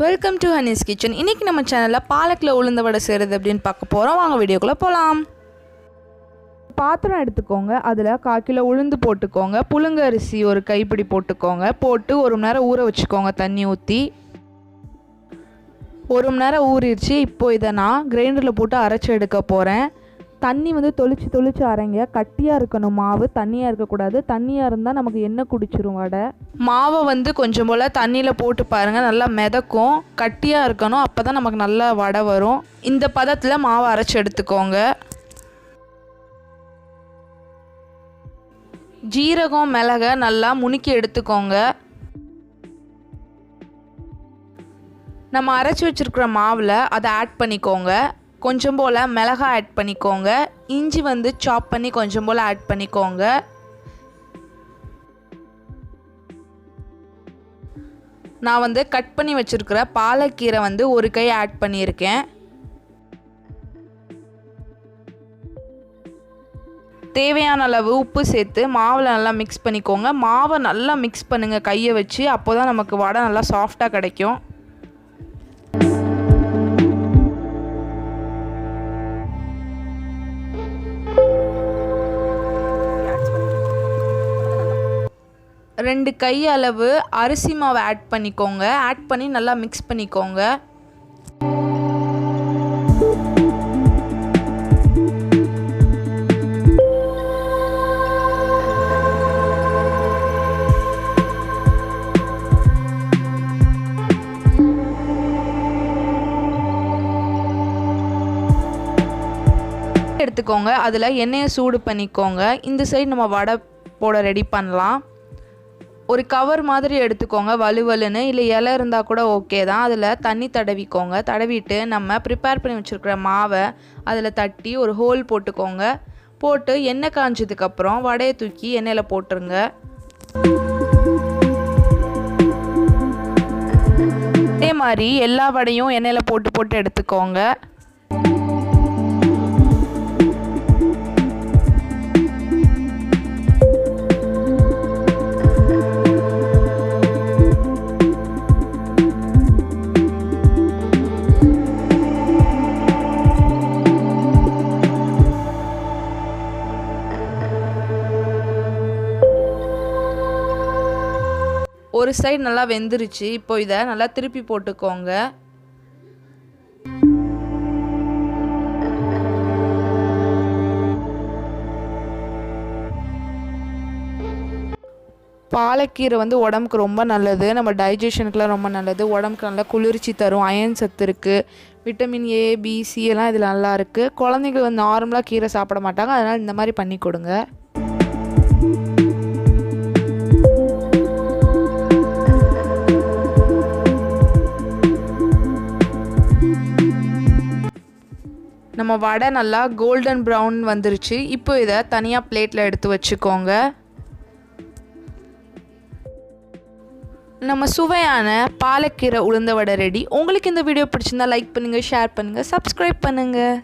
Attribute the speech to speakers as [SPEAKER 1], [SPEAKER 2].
[SPEAKER 1] Welcome to Honey's kitchen. இன்றைக்கி நம்ம சேனலில் பாலக்கில் உளுந்த வடை செய்கிறது அப்படின்னு பார்க்க போகிறோம். வாங்க வீடியோக்குள்ளே போகலாம். பாத்திரம் எடுத்துக்கோங்க. அதில் 1/4 கிலோ உளுந்து போட்டுக்கோங்க. புழுங்க அரிசி ஒரு கைப்பிடி போட்டுக்கோங்க. போட்டு 1 மணி நேரம் ஊற வச்சுக்கோங்க தண்ணி ஊற்றி. 1 மணி நேரம் ஊறிடுச்சு. இப்போது இதை நான் கிரைண்டரில் போட்டு அரைச்சி எடுக்க போகிறேன். தண்ணி வந்து தொளிச்சு அரைங்க. கட்டியாக இருக்கணும் மாவு, தண்ணியாக இருக்கக்கூடாது. தண்ணியாக இருந்தால் நமக்கு எண்ணெய் குடிச்சிரும் வடை. மாவை வந்து கொஞ்சம் போல் தண்ணியில் போட்டு பாருங்கள், நல்லா மிதக்கும். கட்டியாக இருக்கணும், அப்போ தான் நமக்கு நல்லா வடை வரும். இந்த பதத்தில் மாவை அரைச்சி எடுத்துக்கோங்க. ஜீரகம் மிளகை நல்லா முணுக்கி எடுத்துக்கோங்க. நம்ம அரைச்சி வச்சுருக்கிற மாவில் அதை ஆட் பண்ணிக்கோங்க. கொஞ்சம் போல் மிளகாய் ஆட் பண்ணிக்கோங்க. இஞ்சி வந்து சாப் பண்ணி கொஞ்சம் போல் ஆட் பண்ணிக்கோங்க. நான் வந்து கட் பண்ணி வச்சுருக்கிற பாலக்கீரை வந்து 1 கை ஆட் பண்ணியிருக்கேன். தேவையான அளவு உப்பு சேர்த்து மாவில் நல்லா மிக்ஸ் பண்ணிக்கோங்க. மாவை நல்லா மிக்ஸ் பண்ணுங்கள் கையை வச்சு, அப்போ தான் நமக்கு வடை நல்லா சாஃப்டாக கிடைக்கும். ரெண்டு கை அளவு அரிசி மாவை ஆட் பண்ணிக்கோங்க. ஆட் பண்ணி நல்லா மிக்ஸ் பண்ணிக்கோங்க. எடுத்துக்கோங்க. அதில் எண்ணெயை சூடு பண்ணிக்கோங்க. இந்த சைடு நம்ம வடை போட ரெடி பண்ணலாம். ஒரு கவர் மாதிரி எடுத்துக்கோங்க, வலுவலுன்னு. இல்லை இலை இருந்தால் கூட ஓகே தான். அதில் தண்ணி தடவிக்கோங்க. தடவிட்டு நம்ம ப்ரிப்பேர் பண்ணி வச்சுருக்கிற மாவை அதில் தட்டி ஒரு ஹோல் போட்டுக்கோங்க. போட்டு எண்ணெய் காஞ்சதுக்கப்புறம் வடையை தூக்கி எண்ணெயில் போட்டுருங்க. அதே மாதிரி எல்லா வடையும் எண்ணெயில் போட்டு எடுத்துக்கோங்க. ஒரு சைடு நல்லா வெந்துருச்சு. இப்போ இதை நல்லா திருப்பி போட்டுக்கோங்க. பாலக்கீரை வந்து உடம்புக்கு ரொம்ப நல்லது. நம்ம டைஜஷனுக்குலாம் ரொம்ப நல்லது. உடம்புக்கு நல்லா குளிர்ச்சி தரும். அயன் சத்து இருக்குது. விட்டமின் ஏ, பி, சி எல்லாம் இதில் நல்லா இருக்குது. குழந்தைங்க வந்து நார்மலாக கீரை சாப்பிட மாட்டாங்க, அதனால் இந்த மாதிரி பண்ணி கொடுங்க. நம்ம வடை நல்லா கோல்டன் ப்ரௌன் வந்துருச்சு. இப்போ இதை தனியாக பிளேட்டில் எடுத்து வச்சுக்கோங்க. நம்ம சுவையான பாலக்கீரை உளுந்த வடை ரெடி. உங்களுக்கு இந்த வீடியோ பிடிச்சிருந்தா லைக் பண்ணுங்கள், ஷேர் பண்ணுங்கள், சப்ஸ்கிரைப் பண்ணுங்கள்.